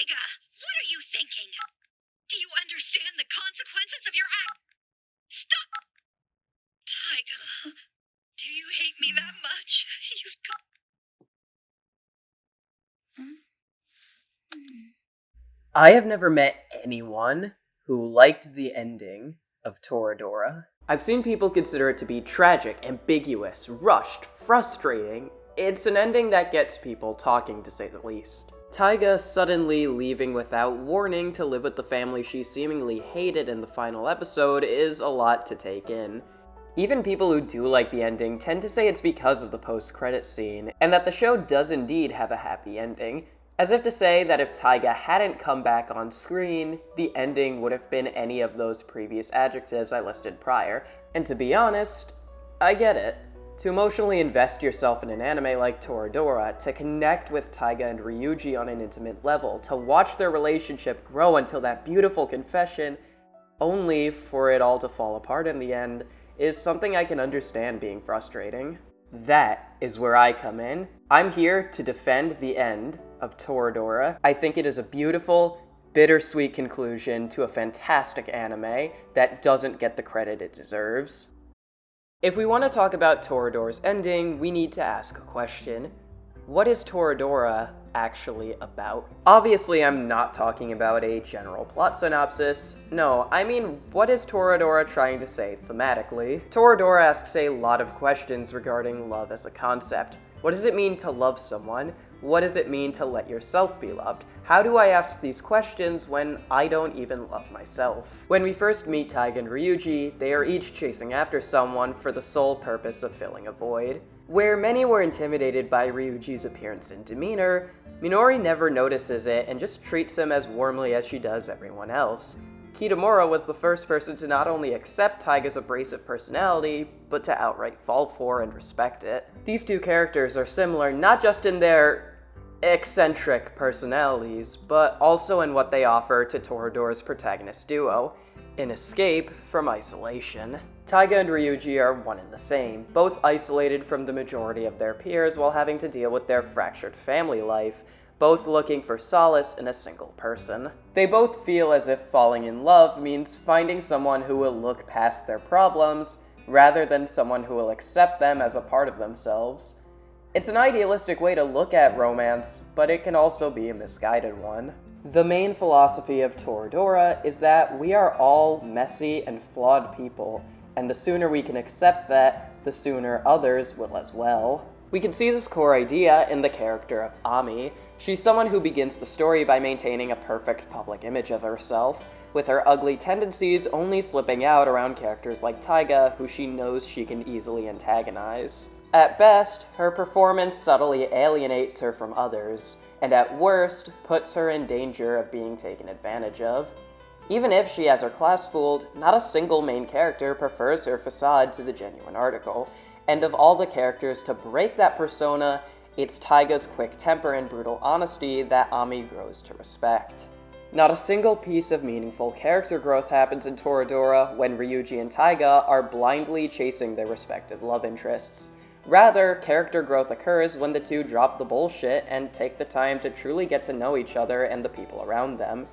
Taiga, what are you thinking? Do you understand the consequences of your act? Stop! Taiga, do you hate me that much? You've got... I have never met anyone who liked the ending of Toradora. I've seen people consider it to be tragic, ambiguous, rushed, frustrating. It's an ending that gets people talking, to say the least. Taiga suddenly leaving without warning to live with the family she seemingly hated in the final episode is a lot to take in. Even people who do like the ending tend to say it's because of the post-credit scene, and that the show does indeed have a happy ending, as if to say that if Taiga hadn't come back on screen, the ending would have been any of those previous adjectives I listed prior. And to be honest, I get it. To emotionally invest yourself in an anime like Toradora, to connect with Taiga and Ryuji on an intimate level, to watch their relationship grow until that beautiful confession, only for it all to fall apart in the end, is something I can understand being frustrating. That is where I come in. I'm here to defend the end of Toradora. I think it is a beautiful, bittersweet conclusion to a fantastic anime that doesn't get the credit it deserves. If we want to talk about Toradora's ending, we need to ask a question. What is Toradora actually about? Obviously, I'm not talking about a general plot synopsis. No, I mean, what is Toradora trying to say thematically? Toradora asks a lot of questions regarding love as a concept. What does it mean to love someone? What does it mean to let yourself be loved? How do I ask these questions when I don't even love myself? When we first meet Taiga and Ryuji, they are each chasing after someone for the sole purpose of filling a void. Where many were intimidated by Ryuji's appearance and demeanor, Minori never notices it and just treats him as warmly as she does everyone else. Kitamura was the first person to not only accept Taiga's abrasive personality, but to outright fall for and respect it. These two characters are similar not just in their eccentric personalities, but also in what they offer to Toradora's protagonist duo, an escape from isolation. Taiga and Ryuji are one and the same, both isolated from the majority of their peers while having to deal with their fractured family life, both looking for solace in a single person. They both feel as if falling in love means finding someone who will look past their problems, rather than someone who will accept them as a part of themselves. It's an idealistic way to look at romance, but it can also be a misguided one. The main philosophy of Toradora is that we are all messy and flawed people, and the sooner we can accept that, the sooner others will as well. We can see this core idea in the character of Ami. She's someone who begins the story by maintaining a perfect public image of herself, with her ugly tendencies only slipping out around characters like Taiga, who she knows she can easily antagonize. At best, her performance subtly alienates her from others, and at worst, puts her in danger of being taken advantage of. Even if she has her class fooled, not a single main character prefers her facade to the genuine article, and of all the characters to break that persona, it's Taiga's quick temper and brutal honesty that Ami grows to respect. Not a single piece of meaningful character growth happens in Toradora when Ryuji and Taiga are blindly chasing their respective love interests. Rather, character growth occurs when the two drop the bullshit and take the time to truly get to know each other and the people around them.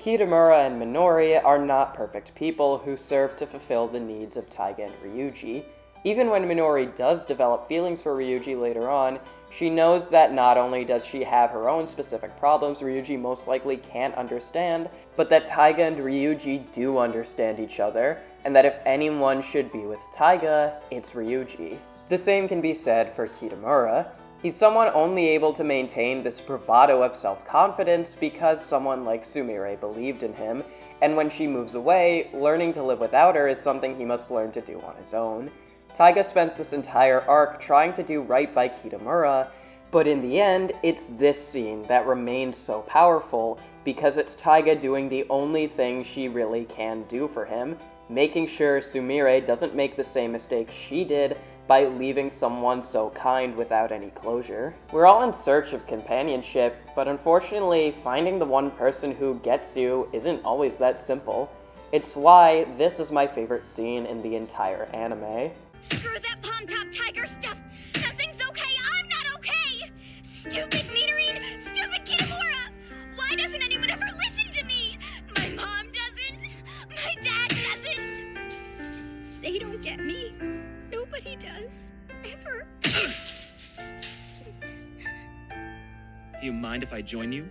Kitamura and Minori are not perfect people who serve to fulfill the needs of Taiga and Ryuji. Even when Minori does develop feelings for Ryuji later on, she knows that not only does she have her own specific problems Ryuji most likely can't understand, but that Taiga and Ryuji do understand each other, and that if anyone should be with Taiga, it's Ryuji. The same can be said for Kitamura. He's someone only able to maintain this bravado of self-confidence because someone like Sumire believed in him, and when she moves away, learning to live without her is something he must learn to do on his own. Taiga spends this entire arc trying to do right by Kitamura, but in the end, it's this scene that remains so powerful because it's Taiga doing the only thing she really can do for him, making sure Sumire doesn't make the same mistake she did by leaving someone so kind without any closure. We're all in search of companionship, but unfortunately, finding the one person who gets you isn't always that simple. It's why this is my favorite scene in the entire anime. Screw that palm top tiger stuff! Nothing's okay! I'm not okay! Stupid Minori! Stupid Kitamura! Why doesn't anyone You mind if I join you?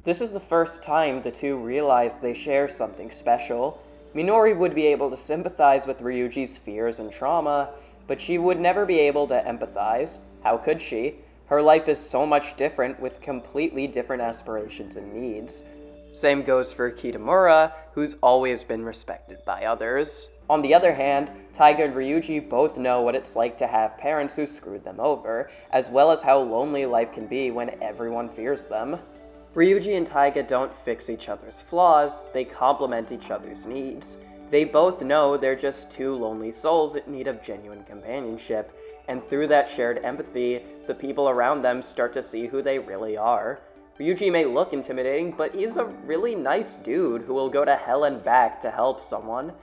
This is the first time the two realize they share something special. Minori would be able to sympathize with Ryuji's fears and trauma, but she would never be able to empathize. How could she? Her life is so much different with completely different aspirations and needs. Same goes for Kitamura, who's always been respected by others. On the other hand, Taiga and Ryuji both know what it's like to have parents who screwed them over, as well as how lonely life can be when everyone fears them. Ryuji and Taiga don't fix each other's flaws, they complement each other's needs. They both know they're just two lonely souls in need of genuine companionship, and through that shared empathy, the people around them start to see who they really are. Ryuji may look intimidating, but he's a really nice dude who will go to hell and back to help someone.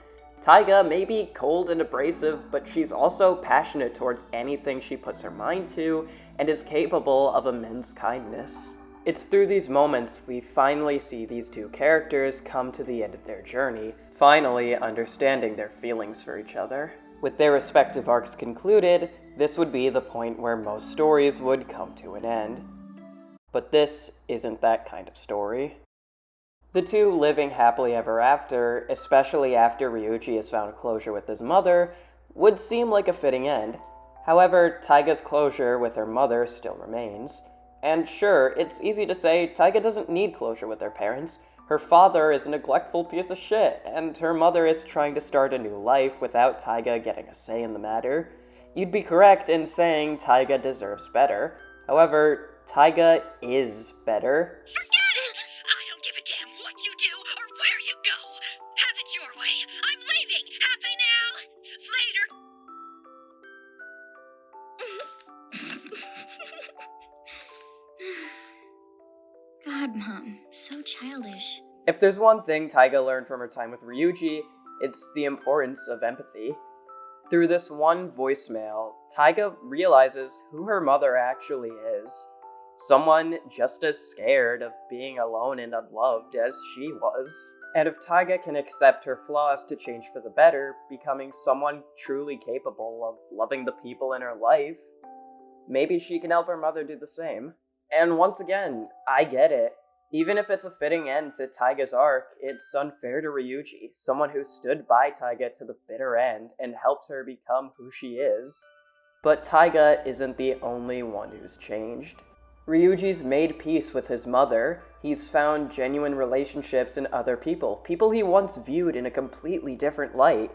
Taiga may be cold and abrasive, but she's also passionate towards anything she puts her mind to, and is capable of immense kindness. It's through these moments we finally see these two characters come to the end of their journey, finally understanding their feelings for each other. With their respective arcs concluded, this would be the point where most stories would come to an end. But this isn't that kind of story. The two living happily ever after, especially after Ryuji has found closure with his mother, would seem like a fitting end. However, Taiga's closure with her mother still remains. And sure, it's easy to say Taiga doesn't need closure with her parents. Her father is a neglectful piece of shit, and her mother is trying to start a new life without Taiga getting a say in the matter. You'd be correct in saying Taiga deserves better. However, Taiga is better. Forget it! I don't give a damn what you do or where you go. Have it your way. I'm leaving. Happy now. Later. God, Mom. So childish. If there's one thing Taiga learned from her time with Ryuji, it's the importance of empathy. Through this one voicemail, Taiga realizes who her mother actually is. Someone just as scared of being alone and unloved as she was. And if Taiga can accept her flaws to change for the better, becoming someone truly capable of loving the people in her life, maybe she can help her mother do the same. And once again, I get it. Even if it's a fitting end to Taiga's arc, it's unfair to Ryuji, someone who stood by Taiga to the bitter end and helped her become who she is. But Taiga isn't the only one who's changed. Ryuji's made peace with his mother. He's found genuine relationships in other people, people he once viewed in a completely different light.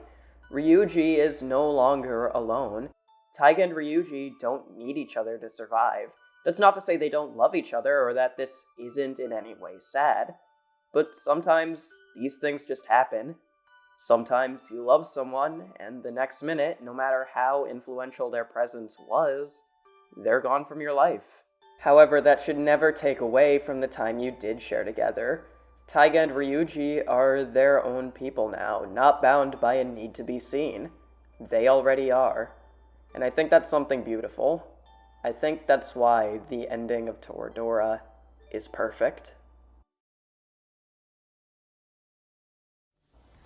Ryuji is no longer alone. Taiga and Ryuji don't need each other to survive. That's not to say they don't love each other or that this isn't in any way sad. But sometimes these things just happen. Sometimes you love someone, and the next minute, no matter how influential their presence was, they're gone from your life. However, that should never take away from the time you did share together. Taiga and Ryuji are their own people now, not bound by a need to be seen. They already are. And I think that's something beautiful. I think that's why the ending of Toradora is perfect.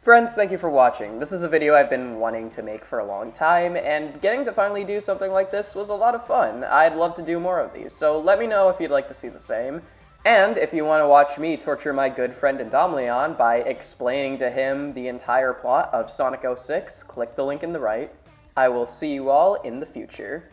Friends, thank you for watching. This is a video I've been wanting to make for a long time, and getting to finally do something like this was a lot of fun. I'd love to do more of these, so let me know if you'd like to see the same. And if you want to watch me torture my good friend Indomleon by explaining to him the entire plot of Sonic 06, click the link in the right. I will see you all in the future.